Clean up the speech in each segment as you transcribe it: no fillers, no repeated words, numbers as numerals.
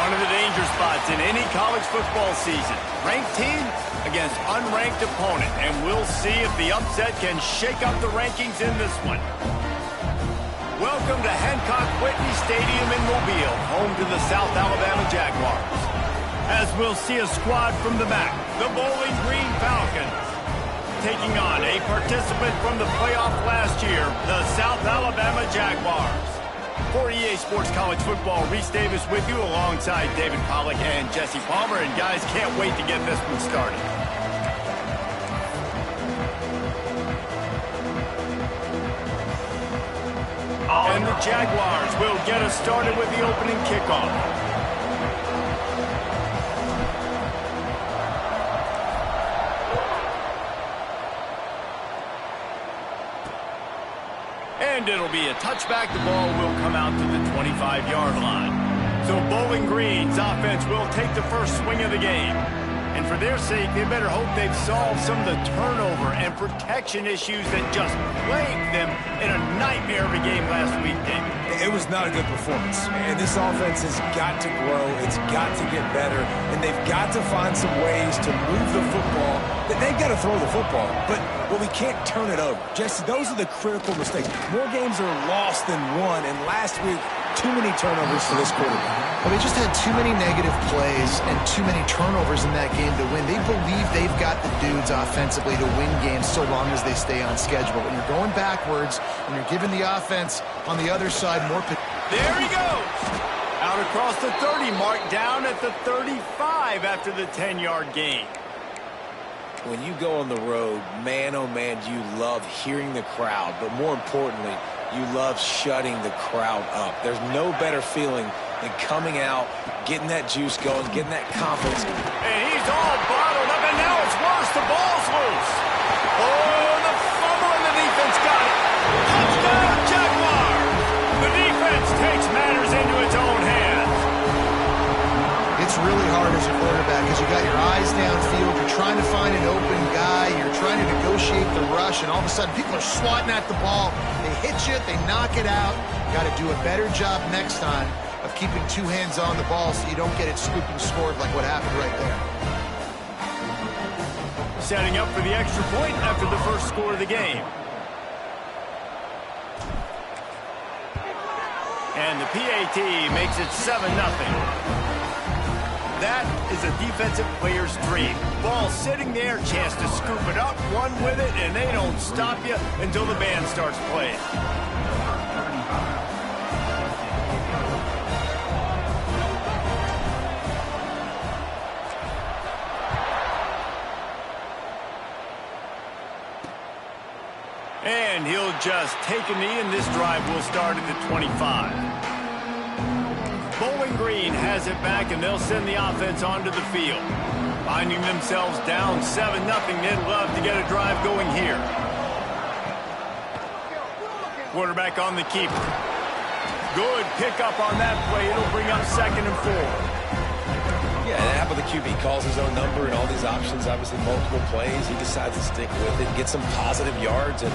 One of the danger spots in any college football season. Ranked team against unranked opponent. And we'll see if the upset can shake up the rankings in this one. Welcome to Hancock-Whitney Stadium in Mobile, home to the South Alabama Jaguars. As we'll see a squad from the back, the Bowling Green Falcons. Taking on a participant from the playoff last year, the South Alabama Jaguars. For EA Sports College Football, Reese Davis with you alongside David Pollack and Jesse Palmer. And guys, can't wait to get this one started. And the Jaguars will get us started with the opening kickoff. And it'll be a touchback. The ball will come out to the 25-yard line. So Bowling Green's offense will take the first swing of the game. And for their sake, they better hope they've solved some of the turnover and protection issues that just plagued them in a nightmare of a game last week, David. It was not a good performance. And this offense has got to grow. It's got to get better. And they've got to find some ways to move the football. They've got to throw the football. But we can't turn it over. Jesse, those are the critical mistakes. More games are lost than won. And last week, too many turnovers for this quarterback. Well, they just had too many negative plays and too many turnovers in that game to win. They believe they've got the dudes offensively to win games so long as they stay on schedule. When you're going backwards and you're giving the offense on the other side more... There he goes! Out across the 30 mark, down at the 35 after the 10-yard gain. When you go on the road, man, oh man, you love hearing the crowd. But more importantly, you love shutting the crowd up. There's no better feeling than coming out, getting that juice going, getting that confidence. And he's all bottled up, and now it's worse. The ball's loose. Oh, the fumble, and the defense got it. Touchdown, Jaguars! The defense takes matters into its own hands. It's really hard as a quarterback because you got your eyes downfield. You're trying to find an open guy. You're trying to negotiate the rush, and all of a sudden people are swatting at the ball. They hit you. They knock it out. Got to do a better job next time of keeping two hands on the ball so you don't get it scooped and scored like what happened right there. Setting up for the extra point after the first score of the game. And the PAT makes it 7-0. That is a defensive player's dream. Ball sitting there, chance to scoop it up, run with it, and they don't stop you until the band starts playing. And he'll just take a knee, and this drive will start at the 25. Bowling Green has it back, and they'll send the offense onto the field. Finding themselves down 7-0, they'd love to get a drive going here. Quarterback on the keeper. Good pickup on that play. It'll bring up 2nd and 4. Yeah, and how about the QB calls his own number and all these options, obviously multiple plays. He decides to stick with it, get some positive yards, and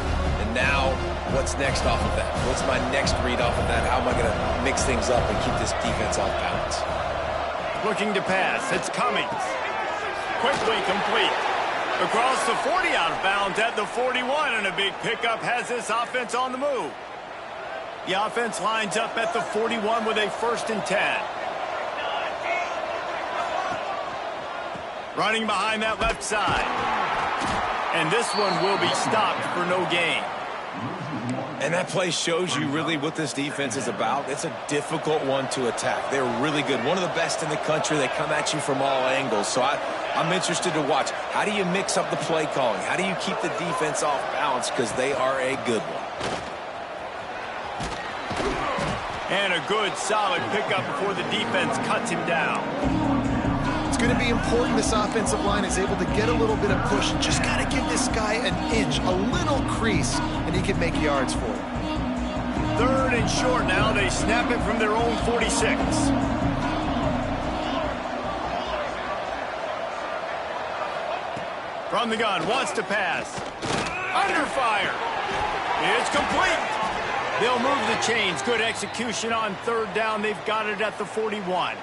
now what's next off of that? What's my next read off of that? How am I going to mix things up and keep this defense off balance? Looking to pass. It's Cummings. Quickly complete. Across the 40, out of bounds at the 41, and a big pickup has this offense on the move. The offense lines up at the 41 with a 1st and 10. Running behind that left side. And this one will be stopped for no gain. And that play shows you really what this defense is about. It's a difficult one to attack. They're really good. One of the best in the country. They come at you from all angles. So I'm interested to watch. How do you mix up the play calling? How do you keep the defense off balance? Because they are a good one. And a good, solid pickup before the defense cuts him down. It's going to be important this offensive line is able to get a little bit of push. Just got to give this guy an inch, a little crease, and he can make yards for it. 3rd and short now. They snap it from their own 46. From the gun, wants to pass. Under fire. It's complete. They'll move the chains. Good execution on 3rd down. They've got it at the 41.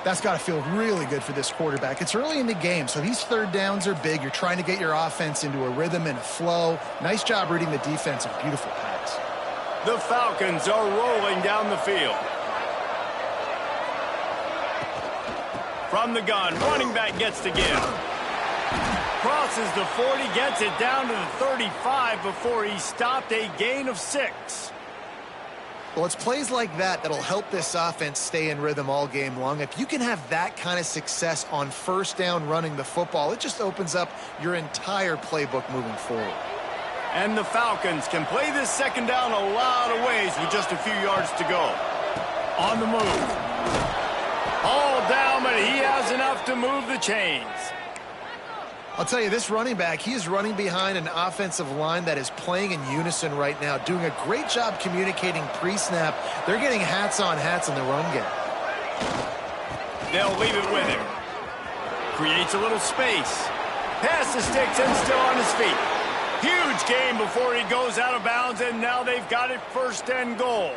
That's got to feel really good for this quarterback. It's early in the game, so these third downs are big. You're trying to get your offense into a rhythm and a flow. Nice job reading the defense. A beautiful pass. The Falcons are rolling down the field. From the gun, running back gets to give. Crosses the 40, gets it down to the 35 before he stopped, a gain of 6. Well, it's plays like that that'll help this offense stay in rhythm all game long. If you can have that kind of success on first down running the football, it just opens up your entire playbook moving forward. And the Falcons can play this second down a lot of ways with just a few yards to go. On the move. All down, but he has enough to move the chains. I'll tell you, this running back, he is running behind an offensive line that is playing in unison right now, doing a great job communicating pre-snap. They're getting hats on hats in the run game. They'll leave it with him. Creates a little space. Pass the sticks and still on his feet. Huge gain before he goes out of bounds, and now they've got it 1st and goal.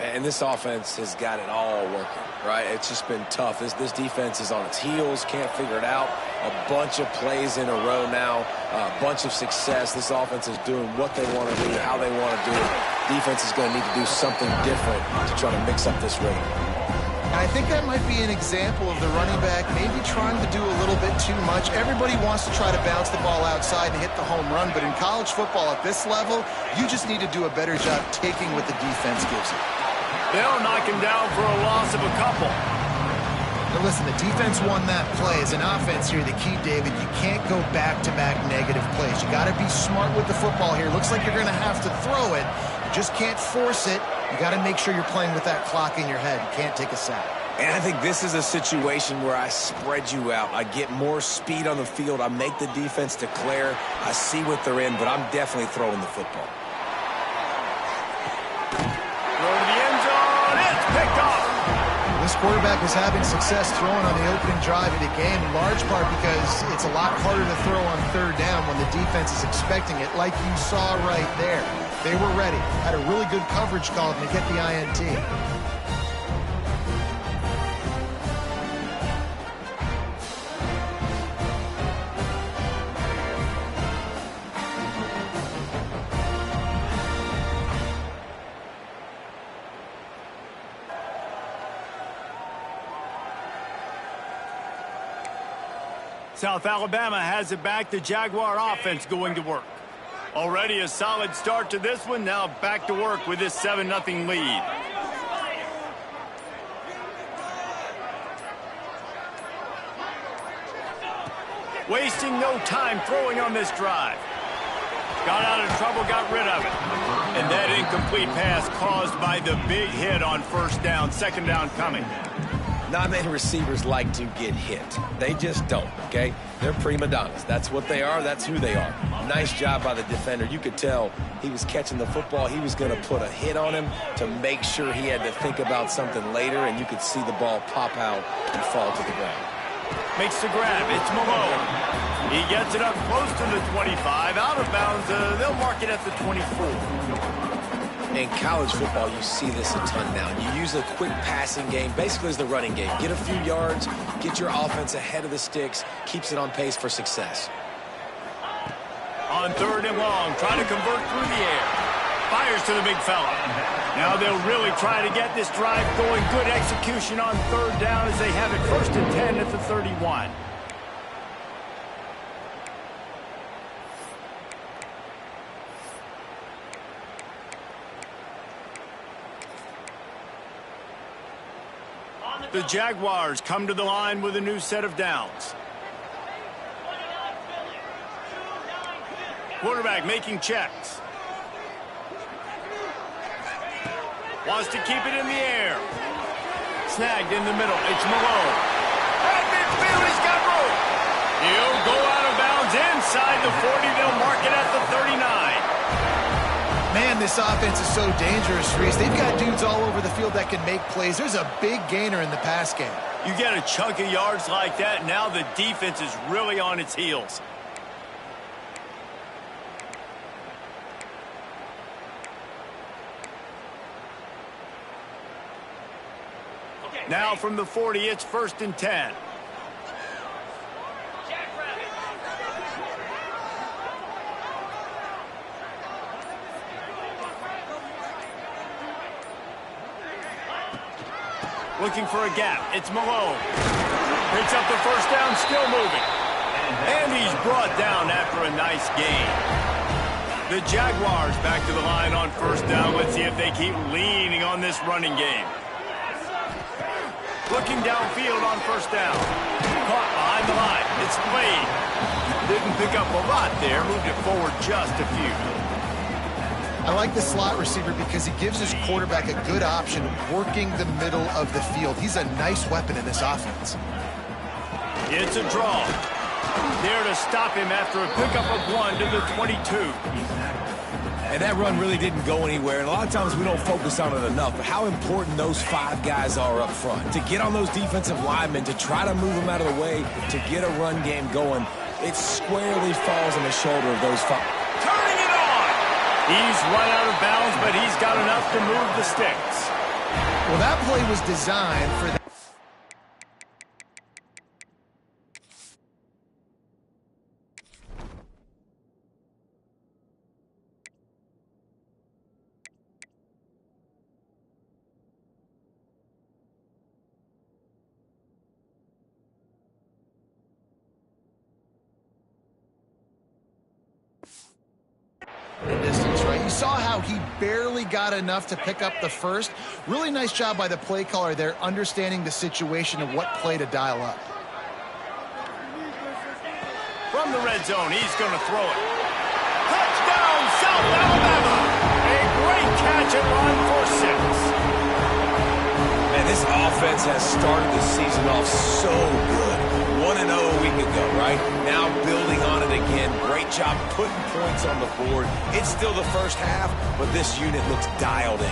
And this offense has got it all working, right? It's just been tough. This defense is on its heels, can't figure it out. A bunch of plays in a row now, a bunch of success. This offense is doing what they want to do, how they want to do it. Defense is going to need to do something different to try to mix up this rate. And I think that might be an example of the running back maybe trying to do a little bit too much. Everybody wants to try to bounce the ball outside and hit the home run, but in college football at this level, you just need to do a better job taking what the defense gives you. They'll knock him down for a loss of a couple. Now listen, the defense won that play. As an offense here, the key, David, you can't go back-to-back negative plays. You got to be smart with the football here. Looks like you're going to have to throw it. You just can't force it. You got to make sure you're playing with that clock in your head. You can't take a sack. And I think this is a situation where I spread you out. I get more speed on the field. I make the defense declare. I see what they're in, but I'm definitely throwing the football. This quarterback was having success throwing on the opening drive of the game, in large part because it's a lot harder to throw on 3rd down when the defense is expecting it, like you saw right there. They were ready, had a really good coverage call to get the INT. South Alabama has it back. The Jaguar offense going to work. Already a solid start to this one. Now back to work with this 7-0 lead. Wasting no time throwing on this drive. Got out of trouble, got rid of it. And that incomplete pass caused by the big hit on 1st down, 2nd down coming. Not many receivers like to get hit. They just don't, okay? They're prima donnas. That's what they are. That's who they are. Nice job by the defender. You could tell he was catching the football. He was going to put a hit on him to make sure he had to think about something later, and you could see the ball pop out and fall to the ground. Makes the grab. It's Malone. He gets it up close to the 25. Out of bounds. They'll mark it at the 24. In college football, you see this a ton now. You use a quick passing game, basically as the running game. Get a few yards, get your offense ahead of the sticks, keeps it on pace for success. On 3rd and long, trying to convert through the air. Fires to the big fella. Now they'll really try to get this drive going. Good execution on 3rd down as they have it 1st and 10 at the 31. The Jaguars come to the line with a new set of downs. Quarterback making checks. Wants to keep it in the air. Snagged in the middle. It's Malone. At midfield, he's got room. He'll go out of bounds inside the 40. They'll mark it at the 39. Man, this offense is so dangerous, Reese. They've got dudes all over the field that can make plays. There's a big gainer in the pass game. You get a chunk of yards like that, now the defense is really on its heels. Now from the 40, it's 1st and 10. Looking for a gap. It's Malone. Picks up the first down, still moving. And he's brought down after a nice gain. The Jaguars back to the line on 1st down. Let's see if they keep leaning on this running game. Looking downfield on 1st down. Caught behind the line. It's Slade. Didn't pick up a lot there. Moved it forward just a few. I like the slot receiver because he gives his quarterback a good option working the middle of the field. He's a nice weapon in this offense. It's a draw. There to stop him after a pickup of 1 to the 22. And that run really didn't go anywhere, and a lot of times we don't focus on it enough, but how important those 5 guys are up front. To get on those defensive linemen, to try to move them out of the way, to get a run game going, it squarely falls on the shoulder of those 5. Turning it on! He's run out of bounds, but he's got enough to move the sticks. Well, that play was designed for that. Distance, right? You saw how he barely got enough to pick up the first. Really nice job by the play caller there, understanding the situation of what play to dial up. From the red zone, he's going to throw it. Touchdown, South Alabama! A great catch and run for 6. Man, this offense has started the season off so good. 1-0 a week ago, right? Now building on it again. Great job putting points on the board. It's still the first half, but this unit looks dialed in.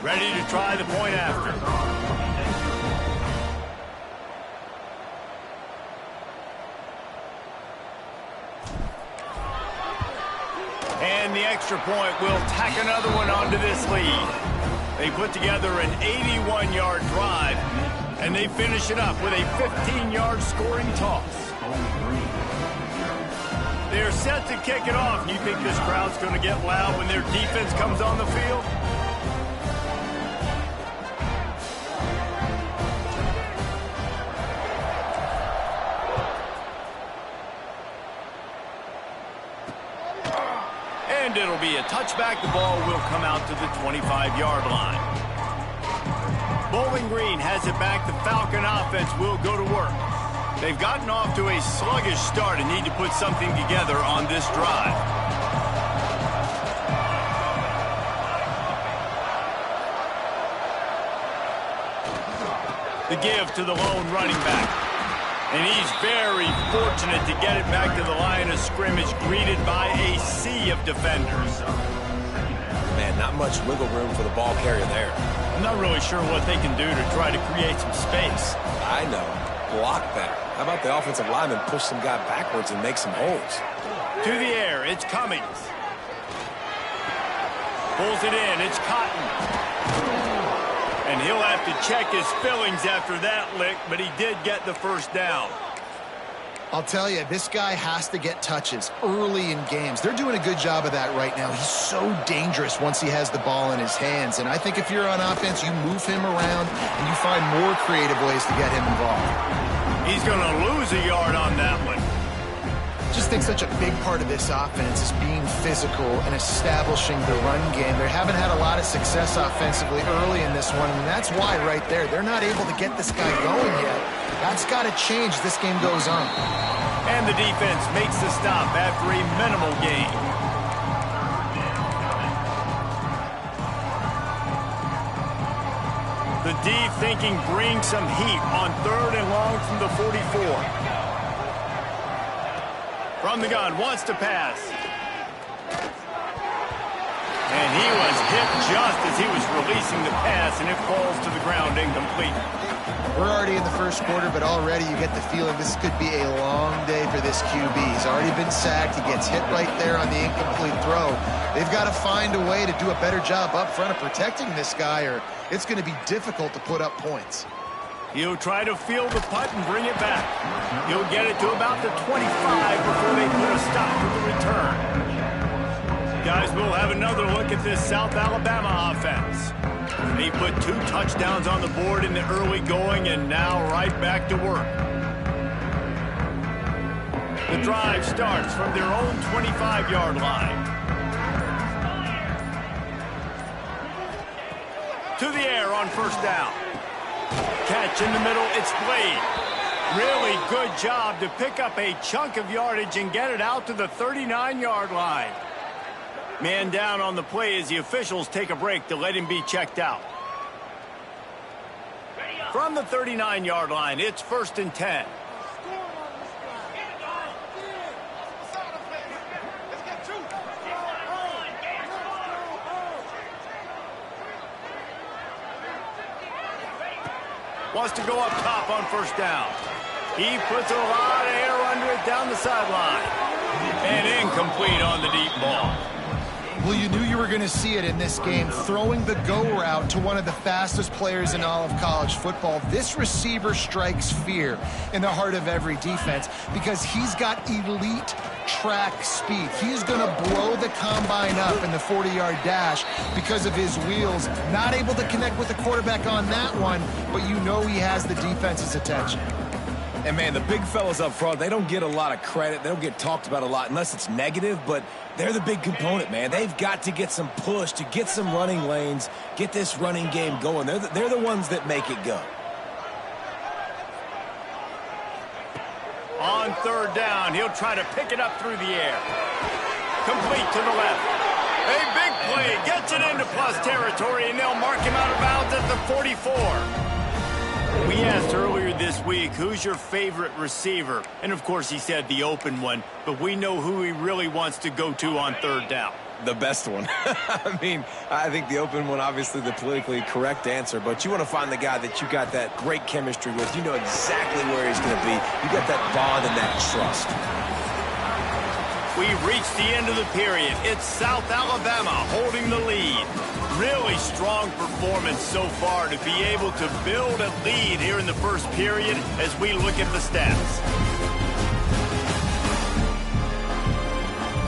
Ready to try the point after. And the extra point will tack another one onto this lead. They put together an 81-yard drive, and they finish it up with a 15-yard scoring toss. They're set to kick it off. You think this crowd's going to get loud when their defense comes on the field? And it'll be a touchback. The ball will come out to the 25-yard line. Bowling Green has it back. The Falcon offense will go to work. They've gotten off to a sluggish start and need to put something together on this drive. The give to the lone running back. And he's very fortunate to get it back to the line of scrimmage, greeted by a sea of defenders. Man, not much wiggle room for the ball carrier there. I'm not really sure what they can do to try to create some space. I know. Block that. How about the offensive lineman push some guy backwards and make some holes? To the air, it's Cummings. Pulls it in, it's Cotton. And he'll have to check his fillings after that lick, but he did get the first down. I'll tell you, this guy has to get touches early in games. They're doing a good job of that right now. He's so dangerous once he has the ball in his hands. And I think if you're on offense, you move him around and you find more creative ways to get him involved. He's going to lose a yard on that one. I just think such a big part of this offense is being physical and establishing the run game. They haven't had a lot of success offensively early in this one, and that's why right there, they're not able to get this guy going yet. That's got to change as this game goes on. And the defense makes the stop after a minimal gain. The D thinking bring some heat on 3rd and long from the 44. From the gun, wants to pass. And he was hit just as he was releasing the pass, and it falls to the ground incomplete. We're already in the first quarter, but already you get the feeling this could be a long day for this QB. He's already been sacked. He gets hit right there on the incomplete throw. They've got to find a way to do a better job up front of protecting this guy, or it's going to be difficult to put up points. He'll try to field the punt and bring it back. He'll get it to about the 25 before they put a stop to the return. Guys, we'll have another look at this South Alabama offense. They put 2 touchdowns on the board in the early going, and now right back to work. The drive starts from their own 25-yard line. To the air on first down. Catch in the middle, it's Blade. Really good job to pick up a chunk of yardage and get it out to the 39-yard line. Man down on the play as the officials take a break to let him be checked out. From the 39-yard line, it's 1st and 10. Wants to go up top on first down. He puts a lot of air under it down the sideline. And incomplete on the deep ball. Well, you knew you were going to see it in this game, throwing the go route to one of the fastest players in all of college football. This receiver strikes fear in the heart of every defense because he's got elite track speed. He's going to blow the combine up in the 40-yard dash because of his wheels. Not able to connect with the quarterback on that one, but you know he has the defense's attention. And, man, the big fellas up front, they don't get a lot of credit. They don't get talked about a lot unless it's negative, but they're the big component, man. They've got to get some push, to get some running lanes, get this running game going. They're the ones that make it go. On third down, he'll try to pick it up through the air. Complete to the left. A big play, gets it into plus territory, and they'll mark him out of bounds at the 44. We asked earlier this week, who's your favorite receiver? And, of course, he said the open one, but we know who he really wants to go to on third down. The best one. I mean, I think the open one, obviously the politically correct answer, but you want to find the guy that you got that great chemistry with. You know exactly where he's going to be. You got that bond and that trust. We've reached the end of the period. It's South Alabama holding the lead. Really strong performance so far to be able to build a lead here in the first period as we look at the stats.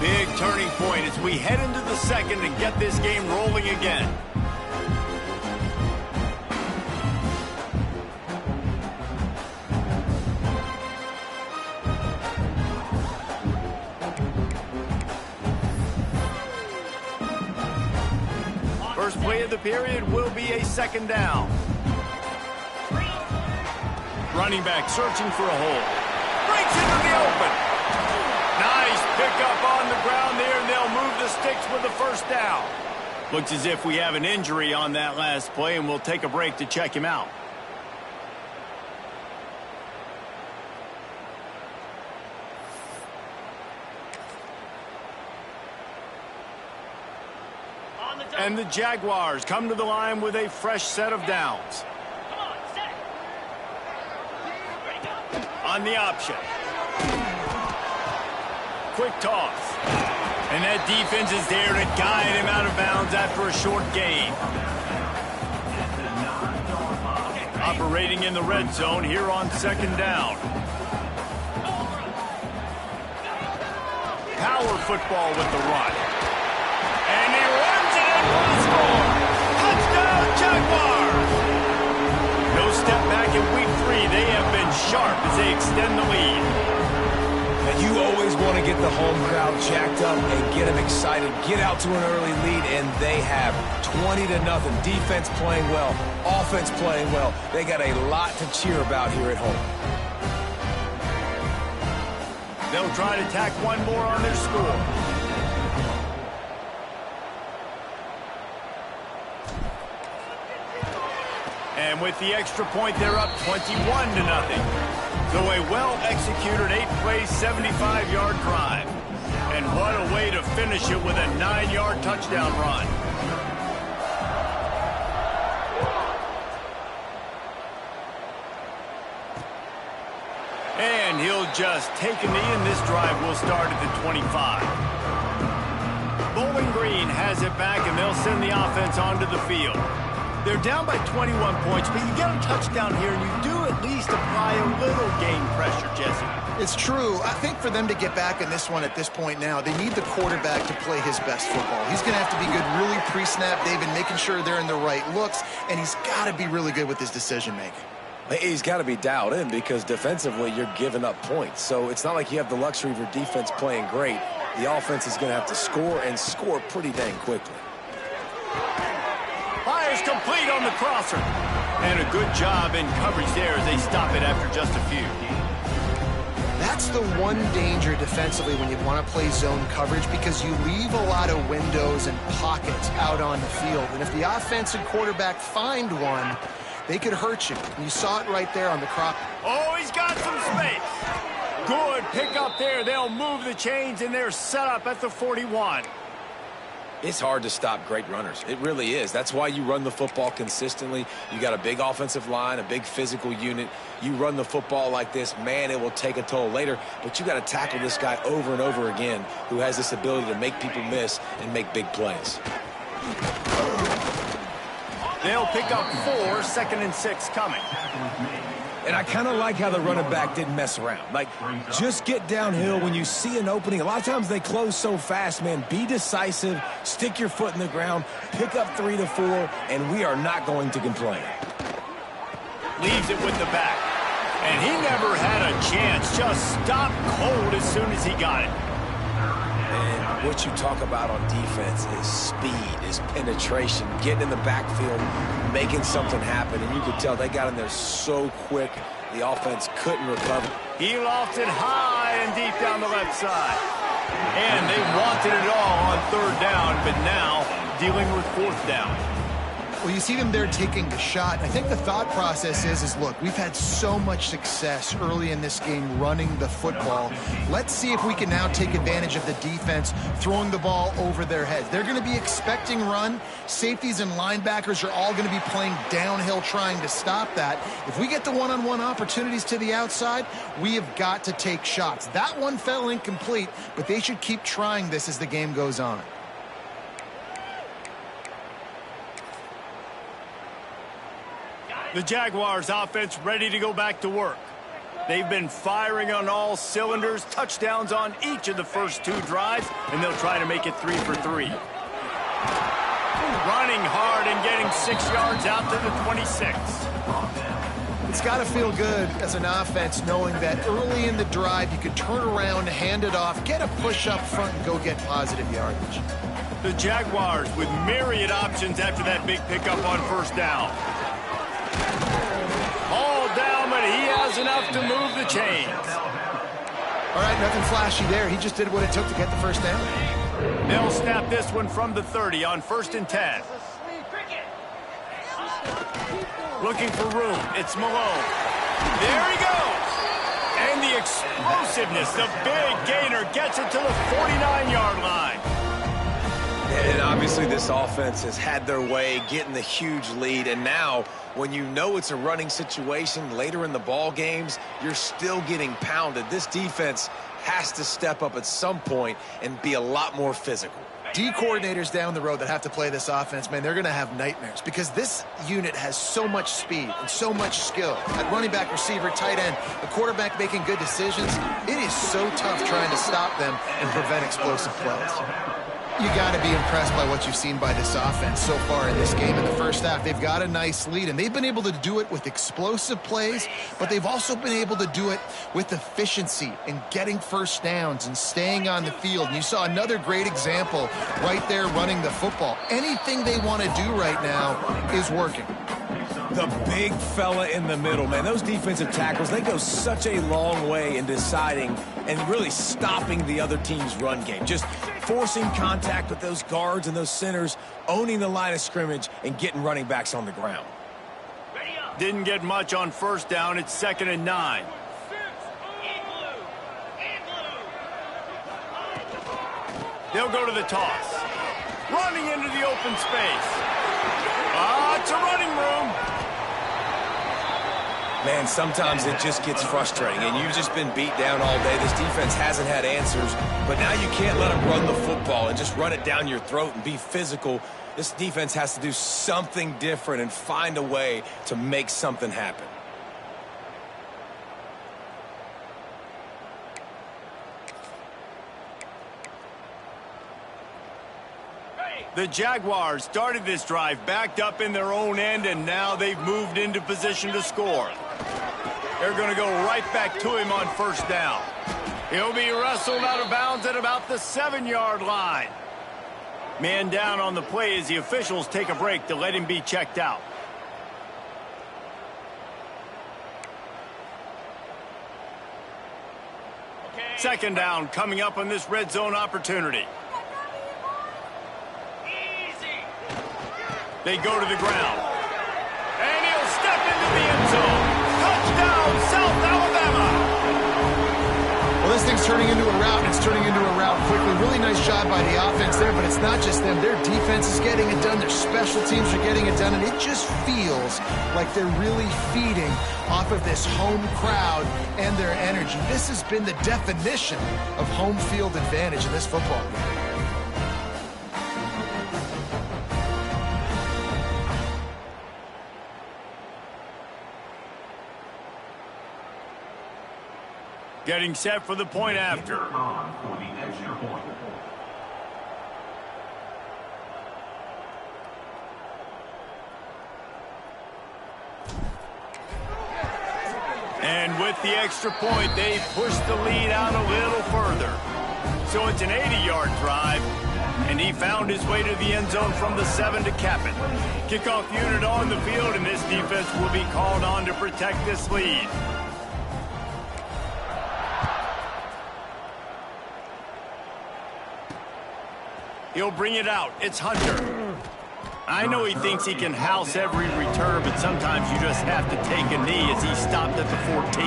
Big turning point as we head into the second and get this game rolling again. First play of the period will be a second down. Running back searching for a hole. Breaks into the open. Nice pickup on the ground there, and they'll move the sticks with the first down. Looks as if we have an injury on that last play, and we'll take a break to check him out. And the Jaguars come to the line with a fresh set of downs. On the option. Quick toss. And that defense is there to guide him out of bounds after a short gain. Operating in the red zone here on second down. Power football with the run. And he runs it in for the score. Touchdown, Jaguars! No step back in week 3. They have been sharp as they extend the lead. And you always want to get the home crowd jacked up and get them excited. Get out to an early lead, and they have 20-0. Defense playing well, offense playing well. They got a lot to cheer about here at home. They'll try to tack one more on their score. And with the extra point, they're up 21-0. So a well-executed 8-play, 75-yard drive. And what a way to finish it with a 9-yard touchdown run. and he'll just take a knee, and this drive will start at the 25. Bowling Green has it back, and they'll send the offense onto the field. They're down by 21 points, but you get a touchdown here, and you do at least apply a little game pressure, Jesse. It's true. I think for them to get back in this one at this point now, they need the quarterback to play his best football. He's going to have to be good really pre-snap, David, making sure they're in the right looks, and he's got to be really good with his decision-making. He's got to be dialed in because defensively you're giving up points. So it's not like you have the luxury of your defense playing great. The offense is going to have to score and score pretty dang quickly. Fires complete on the crosser. And a good job in coverage there as they stop it after just a few. That's the one danger defensively when you want to play zone coverage, because you leave a lot of windows and pockets out on the field. And if the offensive quarterback find one, they could hurt you. And you saw it right there on the crop. Oh, he's got some space. Good pick up there. They'll move the chains, and they're set up at the 41. It's hard to stop great runners. It really is. That's why you run the football consistently. You got a big offensive line, a big physical unit. You run the football like this, man, it will take a toll later. But you got to tackle this guy over and over again who has this ability to make people miss and make big plays. They'll pick up 4, 2nd and 6 coming. And I kind of like how the running back didn't mess around. Like, just get downhill when you see an opening. A lot of times they close so fast, man. Be decisive, stick your foot in the ground, pick up 3 to 4, and we are not going to complain. Leaves it with the back. And he never had a chance. Just stopped cold as soon as he got it. And what you talk about on defense is speed, is penetration, getting in the backfield, making something happen. And you could tell they got in there so quick, the offense couldn't recover. He lofted high and deep down the left side. And they wanted it all on 3rd down, but now dealing with 4th down. Well, you see them there taking the shot. I think the thought process is look, we've had so much success early in this game running the football. Let's see if we can now take advantage of the defense throwing the ball over their heads. They're going to be expecting run. Safeties and linebackers are all going to be playing downhill trying to stop that. If we get the one-on-one opportunities to the outside, we have got to take shots. That one fell incomplete, but they should keep trying this as the game goes on. The Jaguars offense ready to go back to work. They've been firing on all cylinders, touchdowns on each of the first 2 drives, and they'll try to make it 3 for 3. Running hard and getting 6 yards out to the 26. It's got to feel good as an offense knowing that early in the drive you could turn around, hand it off, get a push up front, and go get positive yardage. The Jaguars with myriad options after that big pickup on 1st down. All down, but he has enough to move the chains. All right, nothing flashy there. He just did what it took to get the 1st down. They'll snap this one from the 30 on 1st and 10. Looking for room. It's Malone. There he goes. And the explosiveness, the big gainer gets it to the 49-yard line. And obviously this offense has had their way, getting the huge lead. And now, when you know it's a running situation later in the ball games, you're still getting pounded. This defense has to step up at some point and be a lot more physical. D coordinators down the road that have to play this offense, man, they're going to have nightmares because this unit has so much speed and so much skill. At running back, receiver, tight end, the quarterback making good decisions. It is so tough trying to stop them and prevent explosive plays. You got to be impressed by what you've seen by this offense so far in this game. In the first half, they've got a nice lead, and they've been able to do it with explosive plays, but they've also been able to do it with efficiency and getting 1st downs and staying on the field. And you saw another great example right there running the football. Anything they want to do right now is working. The big fella in the middle, man. Those defensive tackles, they go such a long way in deciding and really stopping the other team's run game. Just forcing contact with those guards and those centers, owning the line of scrimmage, and getting running backs on the ground. Didn't get much on 1st down. It's 2nd and 9. They'll go to the toss. Running into the open space. It's a running room. Man, sometimes it just gets frustrating, and you've just been beat down all day. This defense hasn't had answers, but now you can't let them run the football and just run it down your throat and be physical. This defense has to do something different and find a way to make something happen. The Jaguars started this drive backed up in their own end, and now they've moved into position to score. They're going to go right back to him on first down. He'll be wrestled out of bounds at about the 7-yard line. Man down on the play as the officials take a break to let him be checked out. Second down coming up on this red zone opportunity. They go to the ground. And he'll step into the end zone. Touchdown, South Alabama. Well, this thing's turning into a rout, and it's turning into a rout quickly. Really nice job by the offense there, but it's not just them. Their defense is getting it done. Their special teams are getting it done, and it just feels like they're really feeding off of this home crowd and their energy. This has been the definition of home field advantage in this football game. Getting set for the point after. And with the extra point, they push the lead out a little further. So it's an 80-yard drive, and he found his way to the end zone from the 7 to cap it. Kickoff unit on the field, and this defense will be called on to protect this lead. He'll bring it out. It's Hunter. I know he thinks he can house every return, but sometimes you just have to take a knee as he stopped at the 14.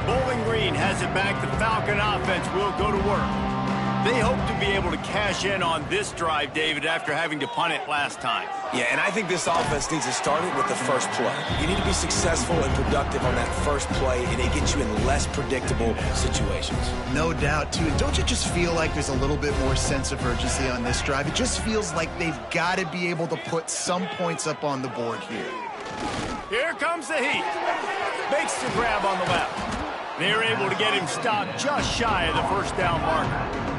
Bowling Green has it back. The Falcon offense will go to work. They hope to be able to cash in on this drive, David, after having to punt it last time. Yeah, and I think this offense needs to start it with the first play. You need to be successful and productive on that first play, and it gets you in less predictable situations. No doubt, too. And don't you just feel like there's a little bit more sense of urgency on this drive? It just feels like they've got to be able to put some points up on the board here. Here comes the heat. Makes the grab on the left. They're able to get him stopped just shy of the first down marker.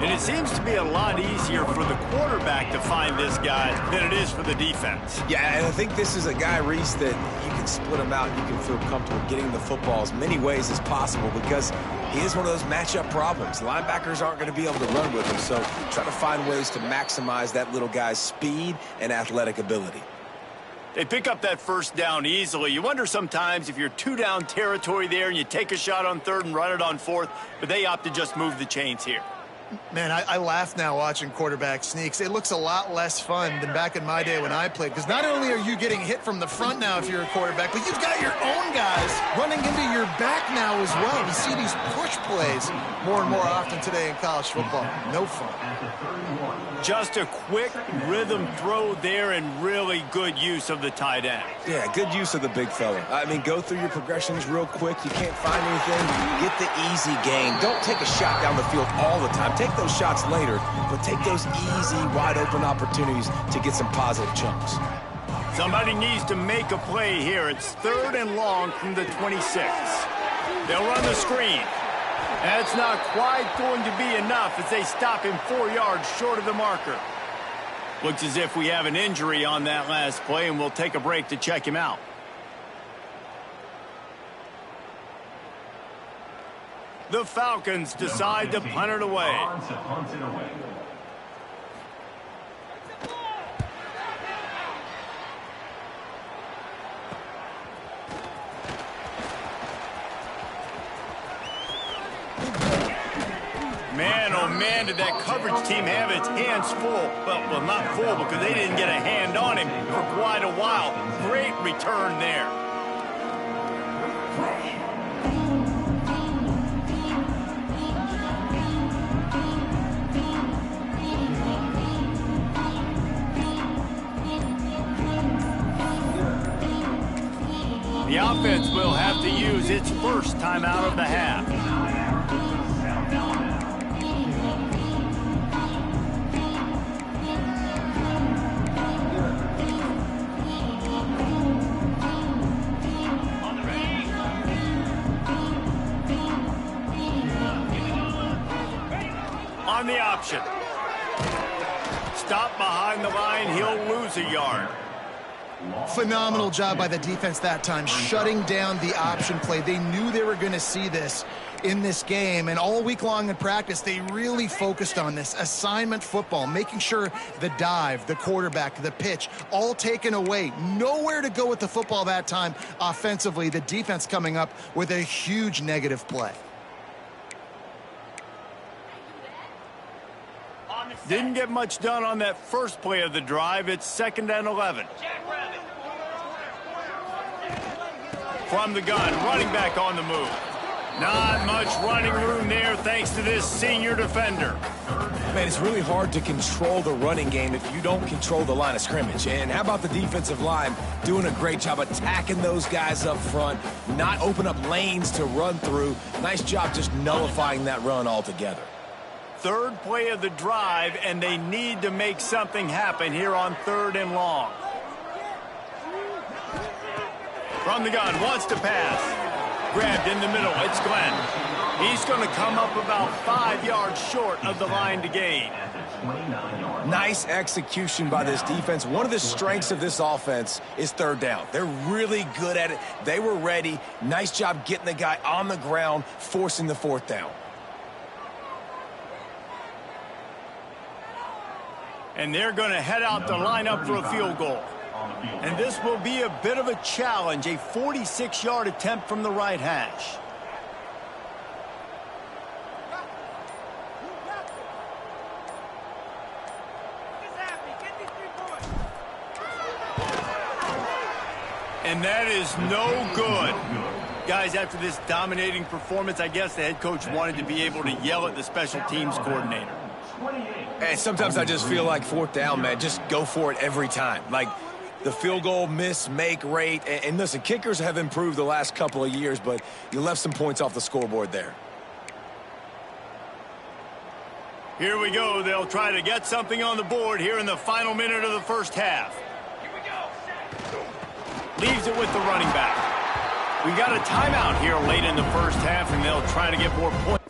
And it seems to be a lot easier for the quarterback to find this guy than it is for the defense. Yeah, and I think this is a guy, Reese, that you can split him out. You can feel comfortable getting the football as many ways as possible because he is one of those matchup problems. Linebackers aren't going to be able to run with him, so try to find ways to maximize that little guy's speed and athletic ability. They pick up that first down easily. You wonder sometimes if you're two-down territory there and you take a shot on third and run it on fourth, but they opt to just move the chains here. Man, I laugh now watching quarterback sneaks. It looks a lot less fun than back in my day when I played. Because not only are you getting hit from the front now if you're a quarterback, but you've got your own guys running into your back now as well. We see these push plays more and more often today in college football. No fun. Just a quick rhythm throw there and really good use of the tight end. Yeah, good use of the big fella. I mean, go through your progressions real quick. You can't find anything. Get the easy gain. Don't take a shot down the field all the time. Take those shots later, but take those easy, wide-open opportunities to get some positive chunks. Somebody needs to make a play here. It's 3rd and long from the 26. They'll run the screen. That's not quite going to be enough as they stop him 4 yards short of the marker. Looks as if we have an injury on that last play, and we'll take a break to check him out. The Falcons decide to punt it away. Man, oh man, did that coverage team have its hands full. Well, not full because they didn't get a hand on him for quite a while. Great return there. defense will have to use its first timeout of the half. On the option. Stop behind the line, he'll lose a yard. Phenomenal job by the defense that time, shutting down the option play. They knew they were going to see this in this game, and all week long in practice, they really focused on this assignment football, making sure the dive, the quarterback, the pitch, all taken away. Nowhere to go with the football that time offensively. The defense coming up with a huge negative play. Didn't get much done on that first play of the drive. It's 2nd and 11. From the gun, running back on the move. Not much running room there thanks to this senior defender. Man, it's really hard to control the running game if you don't control the line of scrimmage. And how about the defensive line doing a great job attacking those guys up front, not open up lanes to run through. Nice job just nullifying that run altogether. Third play of the drive, and they need to make something happen here on 3rd and long. From the gun, wants to pass. Grabbed in the middle, it's Glenn. He's going to come up about 5 yards short of the line to gain. Nice execution by this defense. One of the strengths of this offense is 3rd down. They're really good at it. They were ready. Nice job getting the guy on the ground, forcing the 4th down. And they're going to head out to line up for a field goal. And this will be a bit of a challenge, a 46-yard attempt from the right hash. And that is no good. Guys, after this dominating performance, I guess the head coach wanted to be able to yell at the special teams coordinator. And sometimes I just feel like 4th down, man, just go for it every time. Like the field goal miss-make rate. And listen, kickers have improved the last couple of years, but you left some points off the scoreboard there. Here we go. They'll try to get something on the board here in the final minute of the first half. Leaves it with the running back. We got a timeout here late in the first half, and they'll try to get more points.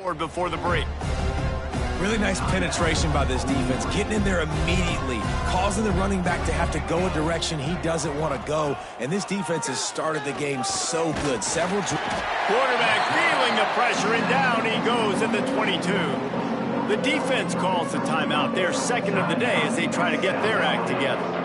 forward before the break. Really nice penetration by this defense, getting in there immediately, causing the running back to have to go a direction he doesn't want to go. And this defense has started the game so good. Quarterback feeling the pressure, and down he goes at the 22. The defense calls the timeout, their second of the day, as they try to get their act together.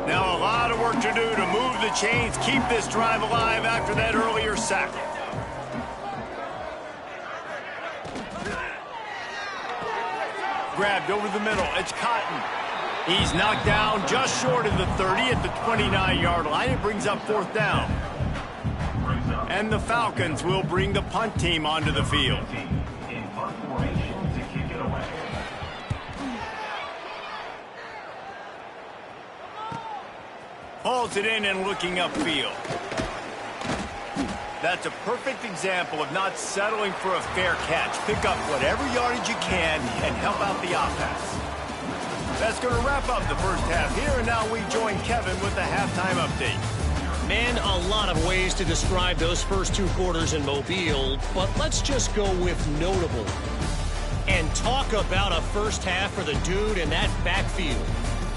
Now a lot of work to do to move the chains, keep this drive alive after that earlier sack. Grabbed over the middle. It's Cotton. He's knocked down just short of the 30 at the 29-yard line. It brings up fourth down. And the Falcons will bring the punt team onto the field. Hauls it in and looking upfield. That's a perfect example of not settling for a fair catch. Pick up whatever yardage you can and help out the offense. That's going to wrap up the first half here, and now we join Kevin with the halftime update. Man, a lot of ways to describe those first two quarters in Mobile, but let's just go with notable. And talk about a first half for the dude in that backfield.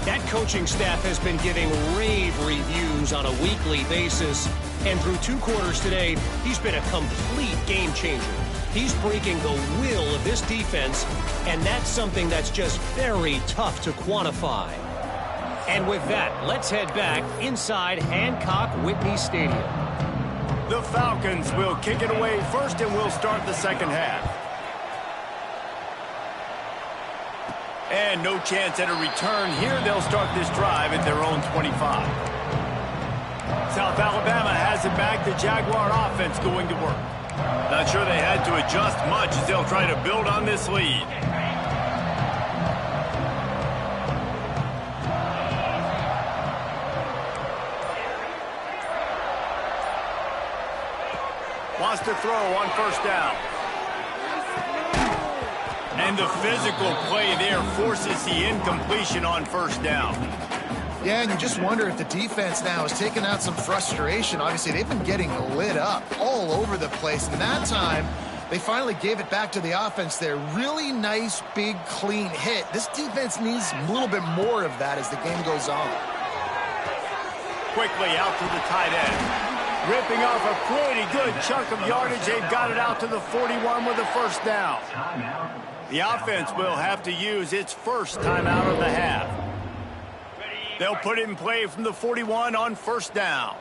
That coaching staff has been giving rave reviews on a weekly basis, and through two quarters today, he's been a complete game changer. He's breaking the will of this defense, and that's something that's just very tough to quantify. And with that, let's head back inside Hancock-Whitney Stadium. The Falcons will kick it away first, and we'll start the second half. And no chance at a return here. They'll start this drive at their own 25. South Alabama has it back. The Jaguar offense going to work. Not sure they had to adjust much as they'll try to build on this lead. Wants to throw on first down. And the physical play there forces the incompletion on first down. Yeah, and you just wonder if the defense now is taking out some frustration. Obviously, they've been getting lit up all over the place. And that time, they finally gave it back to the offense there. Really nice, big, clean hit. This defense needs a little bit more of that as the game goes on. Quickly out to the tight end. Ripping off a pretty good chunk of yardage. They've got it out to the 41 with a first down. The offense will have to use its first timeout of the half. They'll put it in play from the 41 on first down.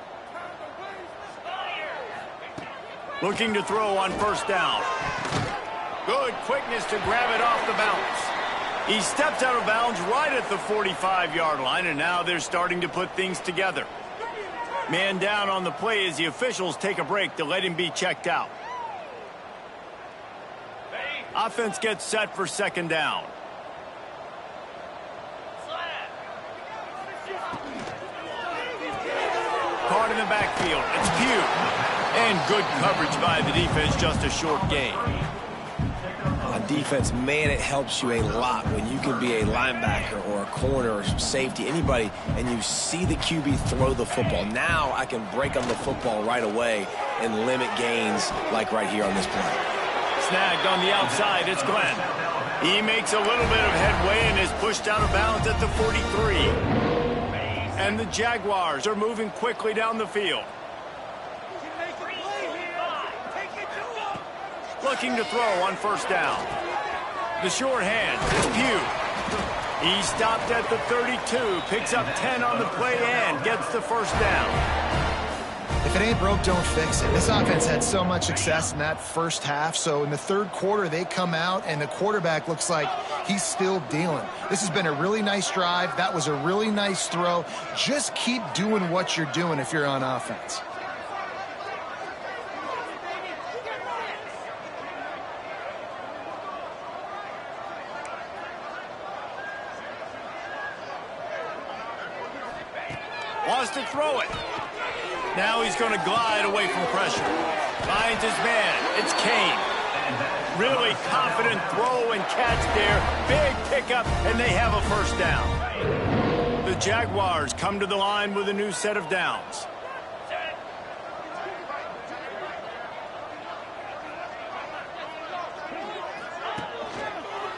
Looking to throw on first down. Good quickness to grab it off the bounce. He stepped out of bounds right at the 45-yard line, and now they're starting to put things together. Man down on the play as the officials take a break to let him be checked out. Offense gets set for second down. Caught in the backfield. It's Pugh. And good coverage by the defense, just a short gain. On defense, man, it helps you a lot when you can be a linebacker or a corner or safety, anybody, and you see the QB throw the football. Now I can break on the football right away and limit gains like right here on this play. Snagged on the outside, it's Glenn. He makes a little bit of headway and is pushed out of bounds at the 43. And the Jaguars are moving quickly down the field. Looking to throw on first down. The short hand, it's Pugh. He stopped at the 32, picks up 10 on the play and gets the first down. If it ain't broke, don't fix it. This offense had so much success in that first half, so in the third quarter they come out and the quarterback looks like he's still dealing. This has been a really nice drive. That was a really nice throw. Just keep doing what you're doing if you're on offense. Wants to throw it. Now he's going to glide away from pressure. Finds his man. It's Kane. Really confident throw and catch there. Big pickup, and they have a first down. The Jaguars come to the line with a new set of downs.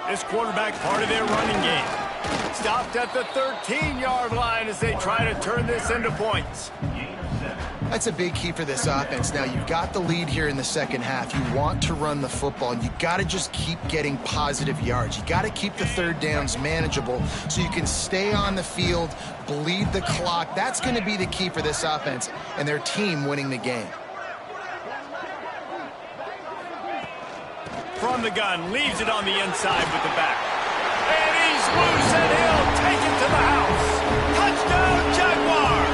This quarterback part of their running game. Stopped at the 13-yard line as they try to turn this into points. That's a big key for this offense. Now, you've got the lead here in the second half. You want to run the football, and you got to just keep getting positive yards. You got to keep the third downs manageable so you can stay on the field, bleed the clock. That's going to be the key for this offense and their team winning the game. From the gun, leaves it on the inside with the back. And he's loose, and he'll take it to the house. Touchdown, Jaguars!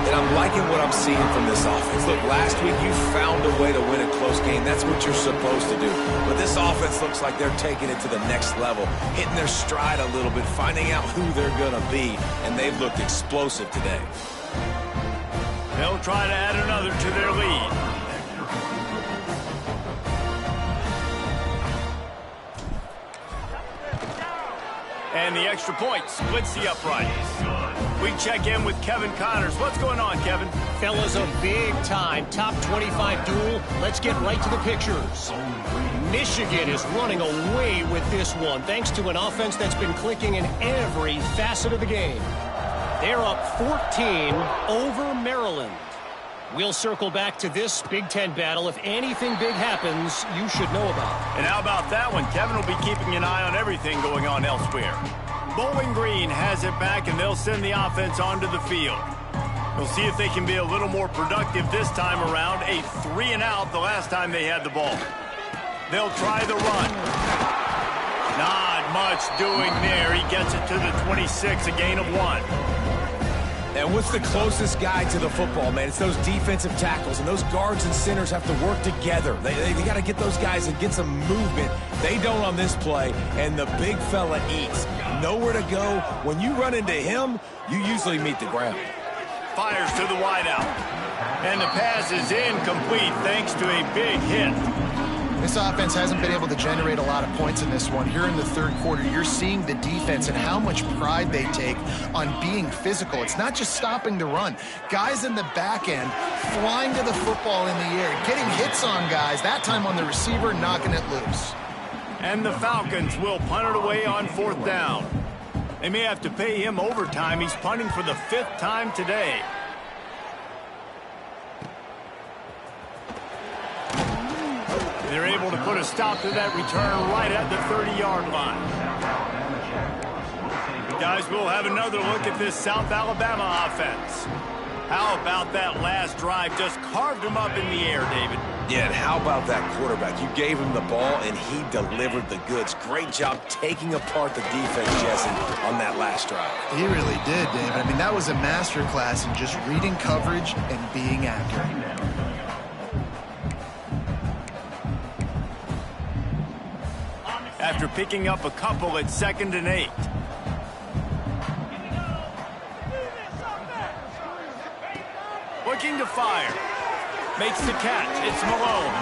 And I'm liking what I'm seeing from this offense. Look, last week you found a way to win a close game. That's what you're supposed to do. But this offense looks like they're taking it to the next level, hitting their stride a little bit, finding out who they're going to be, and they've looked explosive today. They'll try to add another to their lead. And the extra point splits the uprights. We check in with Kevin Connors. What's going on, Kevin? Fellas, a big-time top 25 duel. Let's get right to the pictures. Michigan is running away with this one, thanks to an offense that's been clicking in every facet of the game. They're up 14 over Maryland. We'll circle back to this Big Ten battle. If anything big happens, you should know about it. And how about that one? Kevin will be keeping an eye on everything going on elsewhere. Bowling Green has it back, and they'll send the offense onto the field. We'll see if they can be a little more productive this time around. A 3-and-out the last time they had the ball. They'll try the run. Not much doing there. He gets it to the 26, a gain of 1. And what's the closest guy to the football, man? It's those defensive tackles, and those guards and centers have to work together. They got to get those guys and get some movement. They don't on this play, and the big fella eats. Nowhere to go. When you run into him, you usually meet the ground. Fires to the wideout. And the pass is incomplete thanks to a big hit. This offense hasn't been able to generate a lot of points in this one. Here in the third quarter, you're seeing the defense and how much pride they take on being physical. It's not just stopping the run. Guys in the back end flying to the football in the air, getting hits on guys, that time on the receiver, knocking it loose. And the Falcons will punt it away on 4th down. They may have to pay him overtime. He's punting for the 5th time today. They're able to put a stop to that return right at the 30-yard line. Guys, we'll have another look at this South Alabama offense. How about that last drive? Just carved him up in the air, David. Yeah, and how about that quarterback? You gave him the ball, and he delivered the goods. Great job taking apart the defense, Jesse, on that last drive. He really did, David. I mean, that was a masterclass in just reading coverage and being accurate. After picking up a couple at 2nd and 8. Looking to fire. Makes the catch. It's Malone.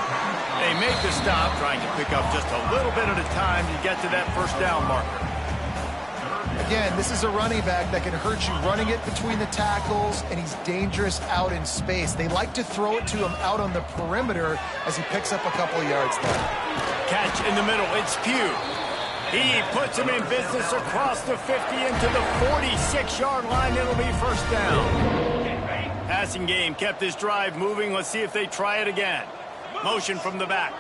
They make the stop, trying to pick up just a little bit at a time to get to that 1st down marker. Again, this is a running back that can hurt you running it between the tackles, and he's dangerous out in space. They like to throw it to him out on the perimeter as he picks up a couple of yards there. Catch in the middle. It's Pugh. He puts him in business across the 50 into the 46-yard line. It'll be 1st down. Passing game kept this drive moving. Let's see if they try it again. Motion from the back.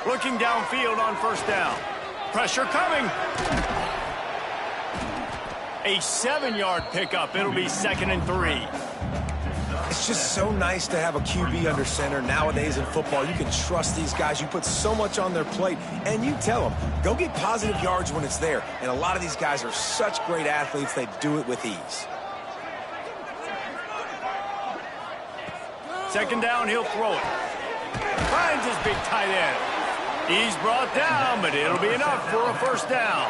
Looking downfield on 1st down. Pressure coming. A 7-yard pickup. It'll be 2nd and 3. It's just so nice to have a QB under center. Nowadays in football, you can trust these guys. You put so much on their plate, and you tell them, go get positive yards when it's there. And a lot of these guys are such great athletes, they do it with ease. 2nd down, he'll throw it. Finds his big tight end. He's brought down, but it'll be enough for a 1st down.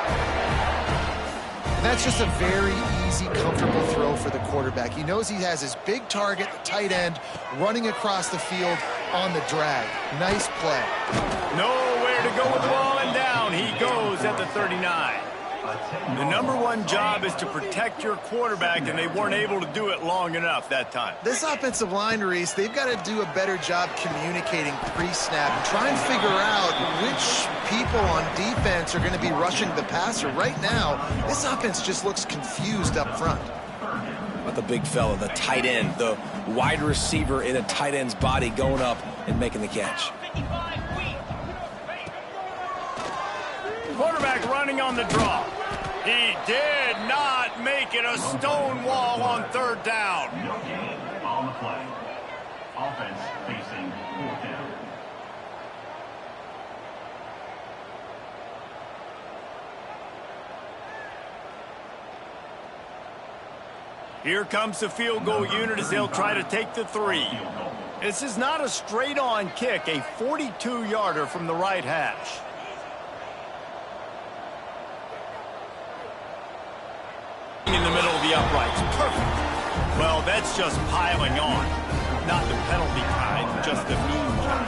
That's just a very easy, comfortable throw for the quarterback. He knows he has his big target, the tight end, running across the field. on the drag. Nice play. Nowhere to go with the ball, and down he goes at the 39. The number one job is to protect your quarterback, and they weren't able to do it long enough that time. This offensive line, Reese, they've got to do a better job communicating pre-snap and try and figure out which people on defense are going to be rushing the passer. Right now, this offense just looks confused up front. About the big fella, the tight end, the wide receiver in a tight end's body going up and making the catch. Quarterback running on the draw. He did not make it. A stone wall on third down. No gain on the play. Offense facing fourth down. Here comes the field goal unit as they'll try to take the 3. This is not a straight-on kick, a 42-yarder from the right hash. In the middle of the uprights. Perfect. Well, that's just piling on. Not the penalty kind, just the mean kind.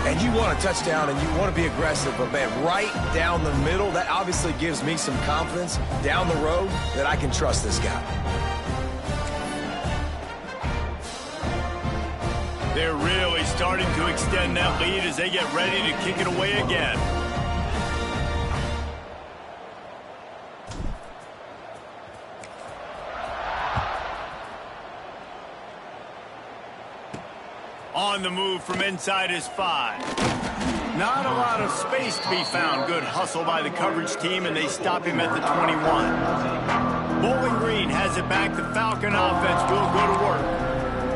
And you want a touchdown and you want to be aggressive, but man, right down the middle, that obviously gives me some confidence down the road that I can trust this guy. They're really starting to extend that lead as they get ready to kick it away again. On the move from inside his 5. Not a lot of space to be found. Good hustle by the coverage team, and they stop him at the 21. Bowling Green has it back. The Falcon offense will go to work.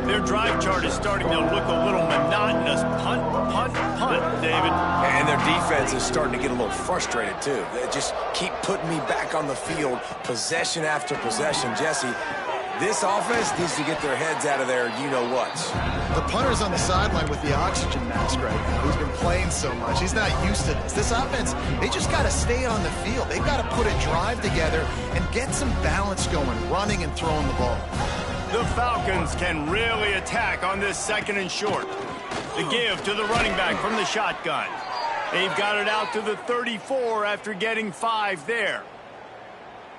Their drive chart is starting to look a little monotonous. Punt, punt, punt, David. And their defense is starting to get a little frustrated, too. They just keep putting me back on the field, possession after possession. Jesse, this offense needs to get their heads out of there, you-know-whats. The punter's on the sideline with the oxygen mask right now. He's been playing so much. He's not used to this. This offense, they just got to stay on the field. They've got to put a drive together and get some balance going, running and throwing the ball. The Falcons can really attack on this 2nd and short. The give to the running back from the shotgun. They've got it out to the 34 after getting 5 there.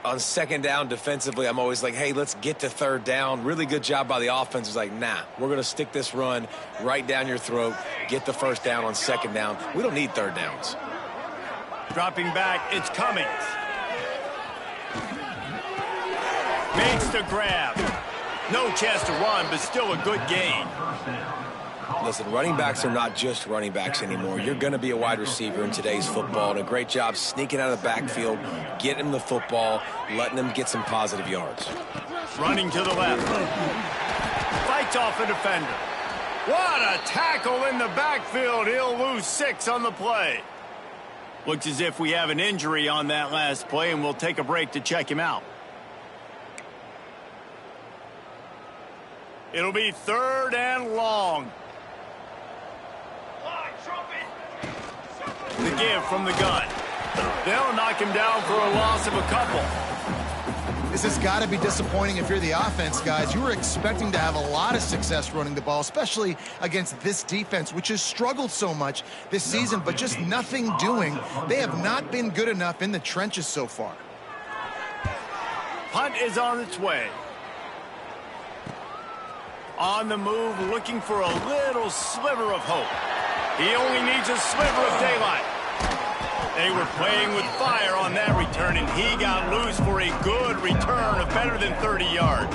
On 2nd down defensively, I'm always like, hey, let's get to 3rd down. Really good job by the offense. It's like, nah, we're going to stick this run right down your throat, get the 1st down on 2nd down. We don't need 3rd downs. Dropping back, it's Cummings. Makes the grab. No chance to run, but still a good gain. Listen, running backs are not just running backs anymore. You're going to be a wide receiver in today's football, and a great job sneaking out of the backfield, getting him the football, letting him get some positive yards. Running to the left. Fights off a defender. What a tackle in the backfield. He'll lose 6 on the play. Looks as if we have an injury on that last play, and we'll take a break to check him out. It'll be 3rd and long. The give from the gun. They'll knock him down for a loss of a couple. This has got to be disappointing if you're the offense, guys. You were expecting to have a lot of success running the ball, especially against this defense, which has struggled so much this season, but just nothing doing. They have not been good enough in the trenches so far. Punt is on its way. On the move, looking for a little sliver of hope. He only needs a sliver of daylight. They were playing with fire on that return, and he got loose for a good return of better than 30 yards.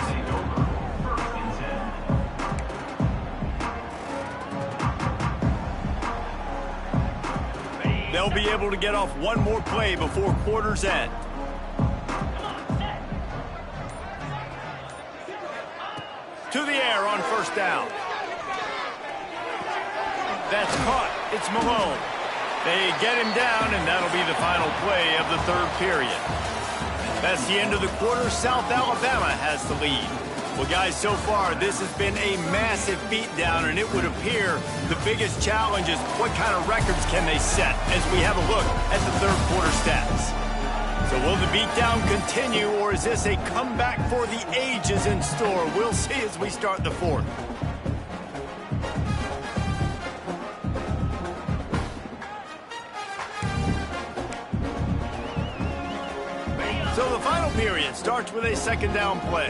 They'll be able to get off one more play before quarter's end. To the air on 1st down. That's caught. It's Malone. They get him down, and that'll be the final play of the 3rd period. That's the end of the quarter. South Alabama has the lead. Well, guys, so far, this has been a massive beatdown, and it would appear the biggest challenge is what kind of records can they set as we have a look at the 3rd quarter stats. So will the beatdown continue, or is this a comeback for the ages in store? We'll see as we start the 4th. period starts with a second down play.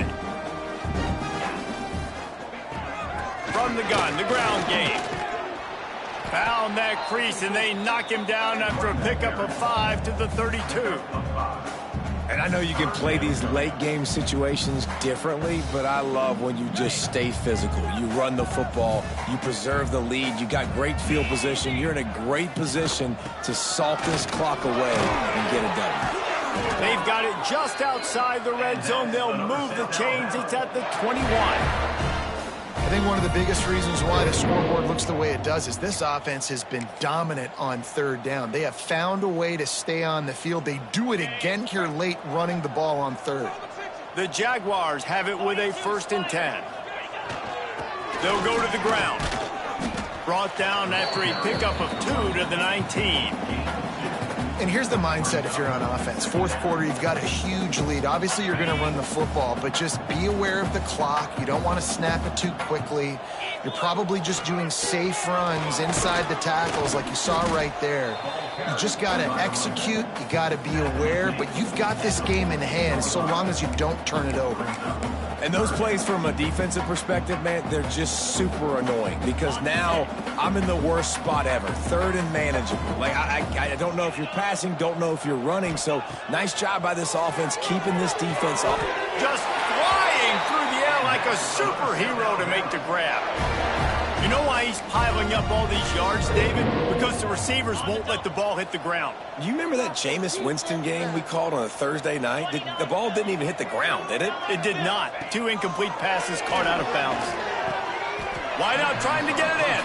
From the gun, the ground game. Found that crease, and they knock him down after a pickup of 5 to the 32. And I know you can play these late game situations differently, but I love when you just stay physical. You run the football, you preserve the lead, you got great field position, you're in a great position to salt this clock away and get it done. They've got it just outside the red zone. They'll move the chains. It's at the 21. I think one of the biggest reasons why the scoreboard looks the way it does is this offense has been dominant on third down. They have found a way to stay on the field. They do it again here late, running the ball on third. The Jaguars have it with a 1st and 10. They'll go to the ground. Brought down after a pickup of 2 to the 19. And here's the mindset if you're on offense. Fourth quarter, you've got a huge lead. Obviously, you're going to run the football, but just be aware of the clock. You don't want to snap it too quickly. You're probably just doing safe runs inside the tackles like you saw right there. You just got to execute. You got to be aware, but you've got this game in hand so long as you don't turn it over. And those plays from a defensive perspective, man, they're just super annoying because now I'm in the worst spot ever. Third and manageable. Like, I don't know if you're passing, don't know if you're running. So nice job by this offense keeping this defense up. Just flying through the air like a superhero to make the grab. You know why he's piling up all these yards, David? Because the receivers won't let the ball hit the ground. You remember that Jameis Winston game we called on a Thursday night? The ball didn't even hit the ground, did it? It did not. 2 incomplete passes caught out of bounds. Wide out trying to get it in.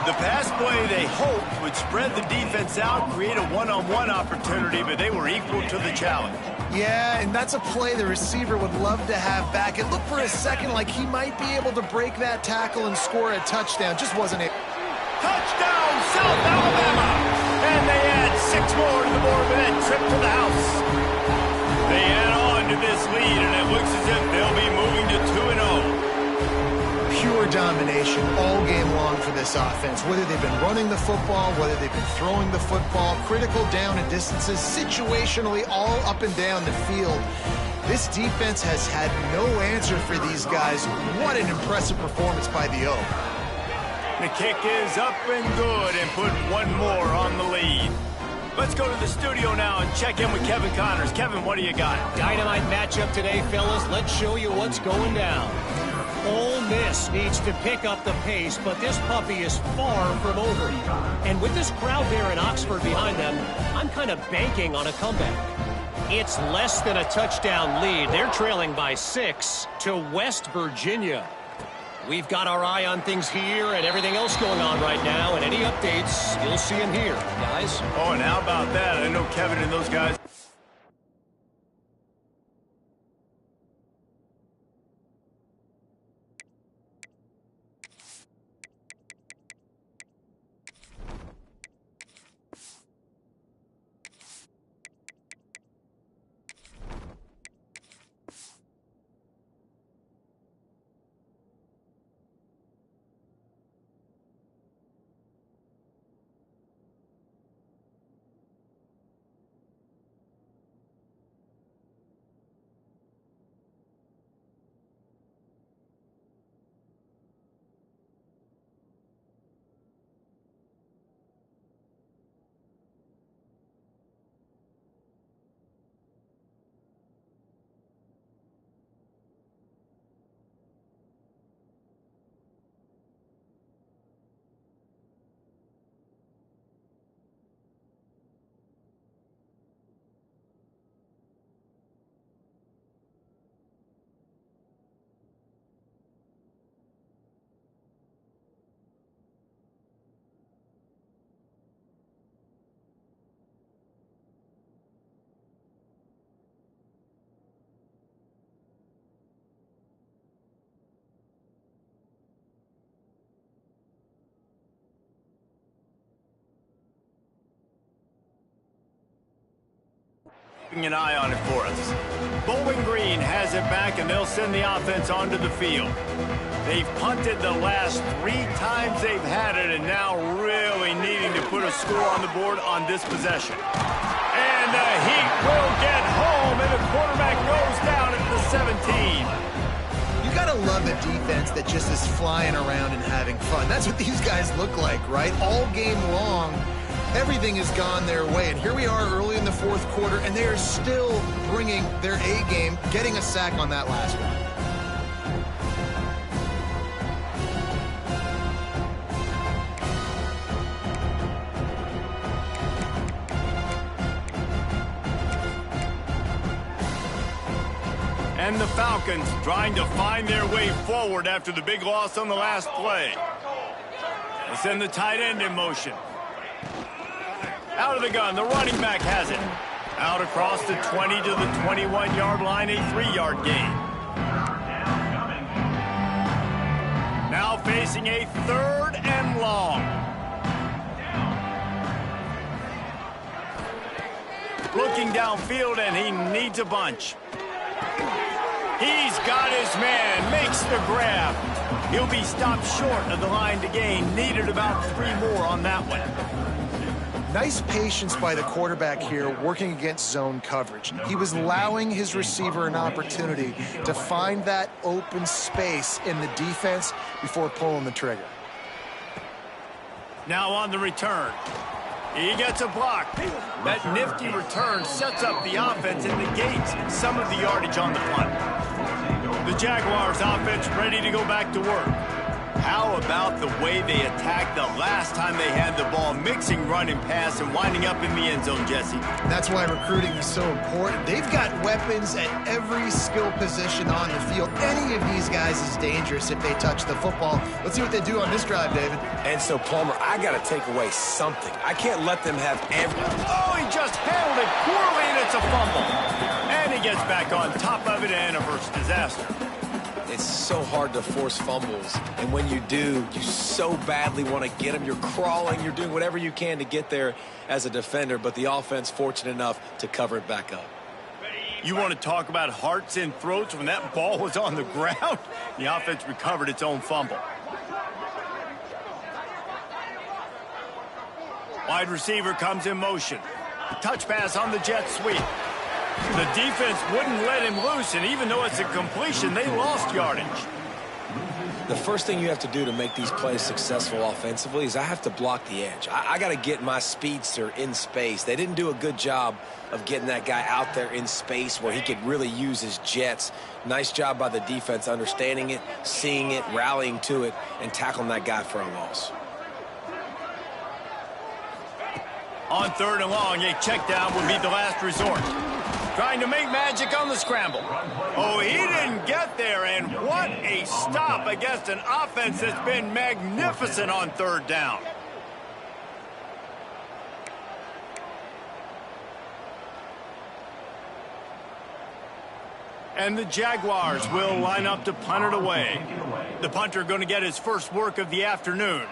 The pass play they hoped would spread the defense out, create a one-on-one opportunity, but they were equal to the challenge. Yeah, and that's a play the receiver would love to have back. It looked for a second like he might be able to break that tackle and score a touchdown. Just wasn't it. Touchdown, South Alabama! And they add 6 more to the board with that trip to the house. They add on to this lead, and it looks as if they'll be moving to 2-0. Pure domination all game long for this offense. Whether they've been running the football, whether they've been throwing the football, critical down and distances, situationally all up and down the field. This defense has had no answer for these guys. What an impressive performance by the O. The kick is up and good and put 1 more on the lead. Let's go to the studio now and check in with Kevin Connors. Kevin, what do you got? Dynamite matchup today, fellas. Let's show you what's going down. Ole Miss needs to pick up the pace, but this puppy is far from over. And with this crowd there in Oxford behind them, I'm kind of banking on a comeback. It's less than a touchdown lead. They're trailing by 6 to West Virginia. We've got our eye on things here and everything else going on right now, and any updates, you'll see them here, guys. Oh, and how about that? I know Kevin and those guys. An eye on it for us. Bowling Green has it back, and they'll send the offense onto the field. They've punted the last 3 times they've had it, and now really needing to put a score on the board on this possession. And And the Heat will get home, and the quarterback goes down at the 17. You got to love a defense that just is flying around and having fun. That's what these guys look like, right? All game long, everything has gone their way. And here we are early in the fourth quarter, and they are still bringing their A game, getting a sack on that last one. And the Falcons trying to find their way forward after the big loss on the last play. They send the tight end in motion. Out of the gun, the running back has it. Out across the 20 to the 21-yard line, a 3-yard gain. Now facing a 3rd and long. Looking downfield, and he needs a bunch. He's got his man, makes the grab. He'll be stopped short of the line to gain. Needed about 3 more on that one. Nice patience by the quarterback here, working against zone coverage. He was allowing his receiver an opportunity to find that open space in the defense before pulling the trigger. Now on the return. He gets a block. That nifty return sets up the offense and negates some of the yardage on the punt. The Jaguars offense ready to go back to work. How about the way they attacked the last time they had the ball, mixing run and pass and winding up in the end zone, Jesse? That's why recruiting is so important. They've got weapons at every skill position on the field. Any of these guys is dangerous if they touch the football. Let's see what they do on this drive, David. And so, Palmer, I got to take away something. I can't let them have everything. Oh, he just handled it poorly, and it's a fumble. And he gets back on top of it and averts disaster. It's so hard to force fumbles, and when you do, you so badly want to get them. You're crawling, you're doing whatever you can to get there as a defender, but the offense fortunate enough to cover it back up. You want to talk about hearts and throats when that ball was on the ground? The offense recovered its own fumble. Wide receiver comes in motion. Touch pass on the jet sweep. The defense wouldn't let him loose, and even though it's a completion, they lost yardage. The first thing you have to do to make these plays successful offensively is I have to block the edge. I got to get my speedster in space. They didn't do a good job of getting that guy out there in space where he could really use his jets. Nice job by the defense understanding it, seeing it, rallying to it, and tackling that guy for a loss. On 3rd and long, a check down would be the last resort. Trying to make magic on the scramble. Oh, he didn't get there, and what a stop against an offense that's been magnificent on 3rd down. And the Jaguars will line up to punt it away. The punter going to get his first work of the afternoon.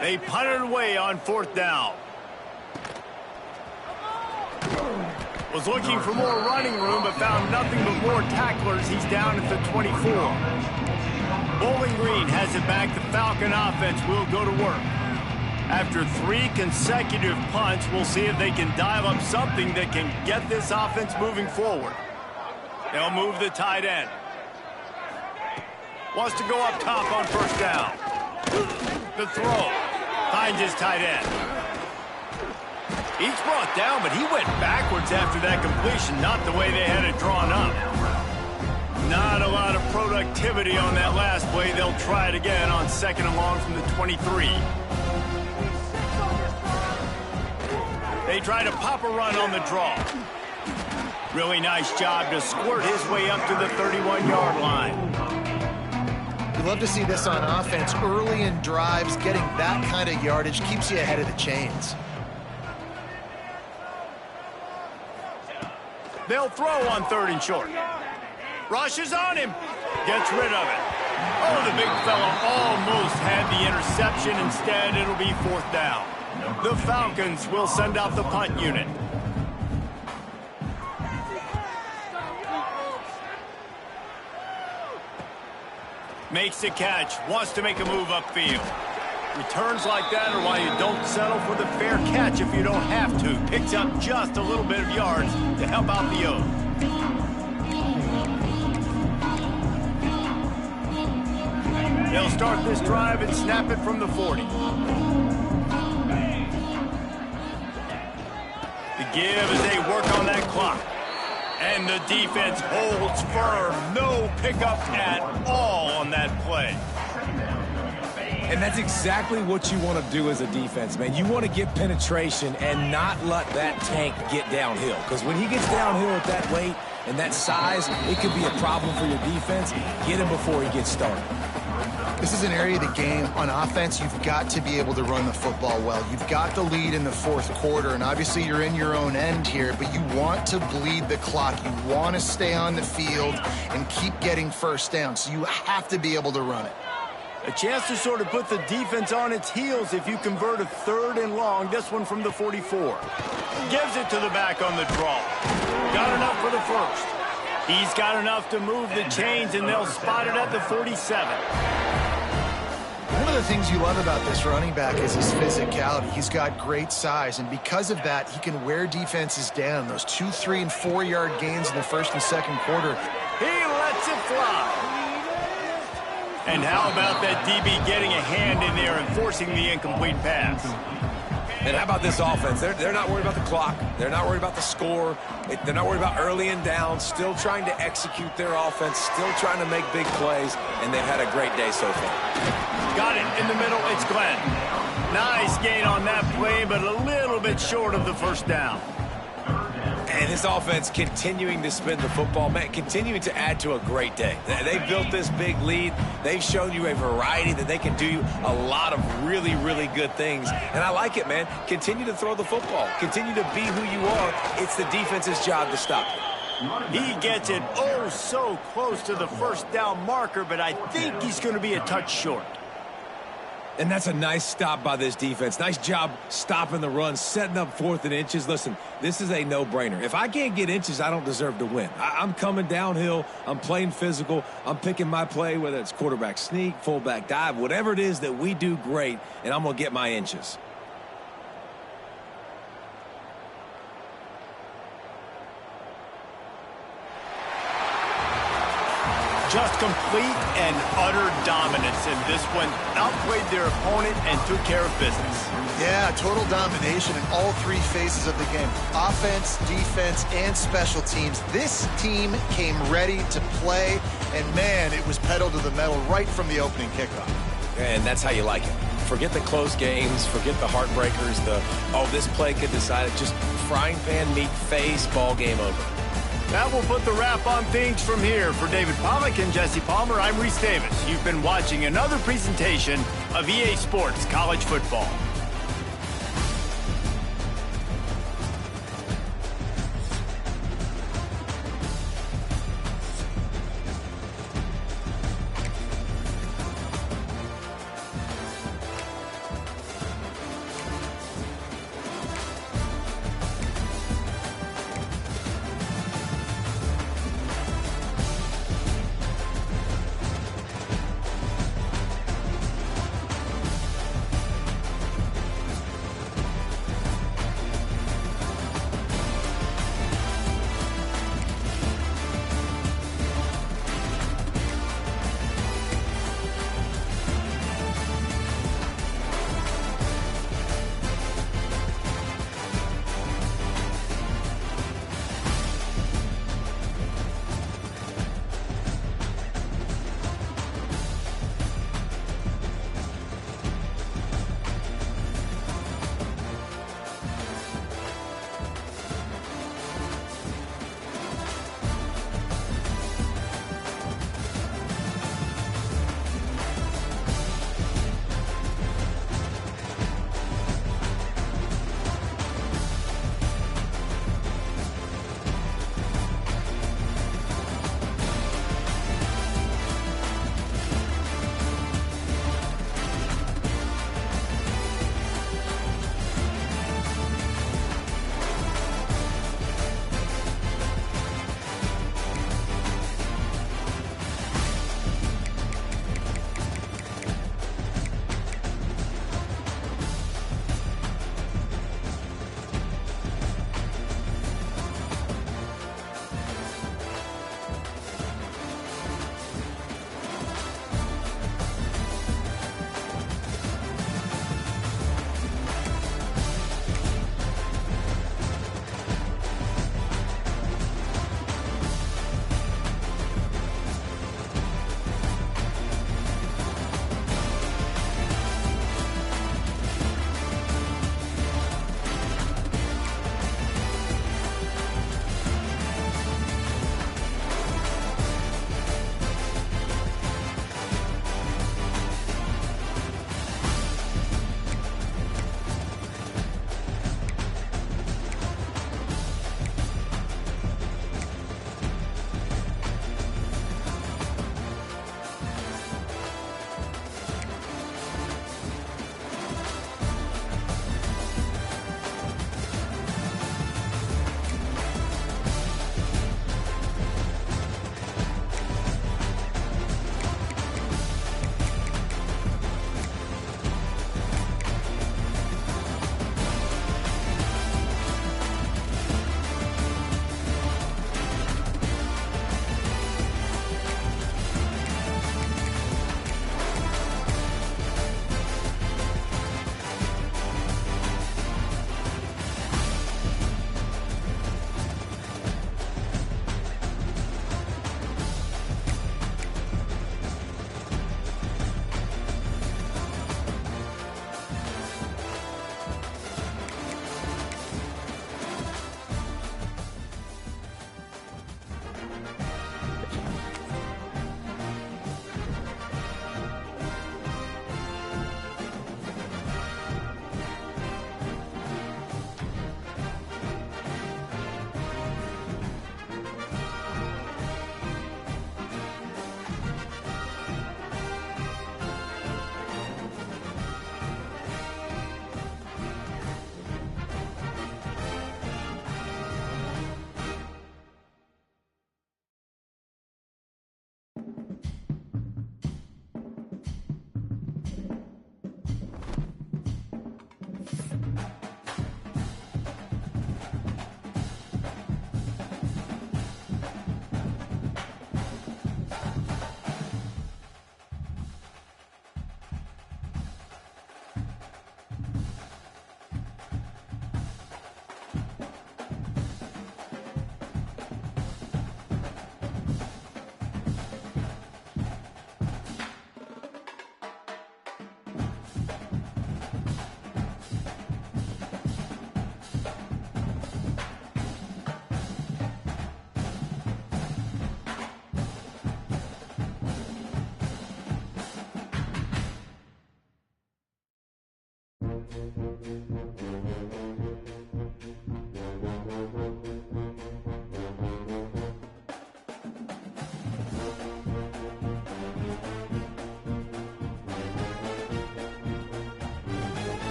They punted away on 4th down. Was looking for more running room, but found nothing but more tacklers. He's down at the 24. Bowling Green has it back. The Falcon offense will go to work. After 3 consecutive punts, we'll see if they can dial up something that can get this offense moving forward. They'll move the tight end. Wants to go up top on 1st down. The throw. Finds his tight end. He's brought down, but he went backwards after that completion, not the way they had it drawn up. Not a lot of productivity on that last play. They'll try it again on 2nd and long from the 23. They try to pop a run on the draw. Really nice job to squirt his way up to the 31-yard line. You love to see this on offense. Early in drives, getting that kind of yardage keeps you ahead of the chains. They'll throw on 3rd and short. Rushes on him. Gets rid of it. Oh, the big fella almost had the interception. Instead, it'll be 4th down. The Falcons will send out the punt unit. Makes the catch. Wants to make a move upfield. Returns like that are why you don't settle for the fair catch if you don't have to. Picks up just a little bit of yards to help out the O. They'll start this drive and snap it from the 40. The give as they work on that clock. And the defense holds firm. No pickup at all on that play. And that's exactly what you want to do as a defense, man. You want to get penetration and not let that tank get downhill. Because when he gets downhill at that weight and that size, it could be a problem for your defense. Get him before he gets started. This is an area of the game on offense you've got to be able to run the football well. You've got the lead in the fourth quarter, and obviously you're in your own end here, but you want to bleed the clock. You want to stay on the field and keep getting first down, so you have to be able to run it. A chance to sort of put the defense on its heels if you convert a 3rd and long. This one from the 44. Gives it to the back on the draw. Got enough for the first. He's got enough to move the chains, and they'll spot it at the 47. One of the things you love about this running back is his physicality. He's got great size, and because of that, he can wear defenses down. Those 2, 3, and 4-yard gains in the first and second quarter. He lets it fly. And how about that DB getting a hand in there and forcing the incomplete pass? And how about this offense? They're not worried about the clock. They're not worried about the score. They're not worried about early and down. Still trying to execute their offense. Still trying to make big plays. And they've had a great day so far. Got it in the middle. It's Glenn. Nice gain on that play, but a little bit short of the first down. And this offense continuing to spin the football, man, continuing to add to a great day. They've built this big lead. They've shown you a variety that they can do a lot of really, really good things. And I like it, man. Continue to throw the football. Continue to be who you are. It's the defense's job to stop you. He gets it oh so close to the first down marker, but I think he's going to be a touch short. And that's a nice stop by this defense. Nice job stopping the run, setting up 4th and inches. Listen, this is a no-brainer. If I can't get inches, I don't deserve to win. I'm coming downhill. I'm playing physical. I'm picking my play, whether it's quarterback sneak, fullback dive, whatever it is that we do great, and I'm going to get my inches. Just complete and utter dominance in this one. Outplayed their opponent and took care of business. Yeah, total domination in all 3 phases of the game. Offense, defense, and special teams. This team came ready to play, and man, it was pedal to the metal right from the opening kickoff. And that's how you like it. Forget the close games, forget the heartbreakers, this play could decide it. Just frying pan meat face, ball game over. That will put the wrap on things from here. For David Pollack and Jesse Palmer, I'm Reese Davis. You've been watching another presentation of EA Sports College Football.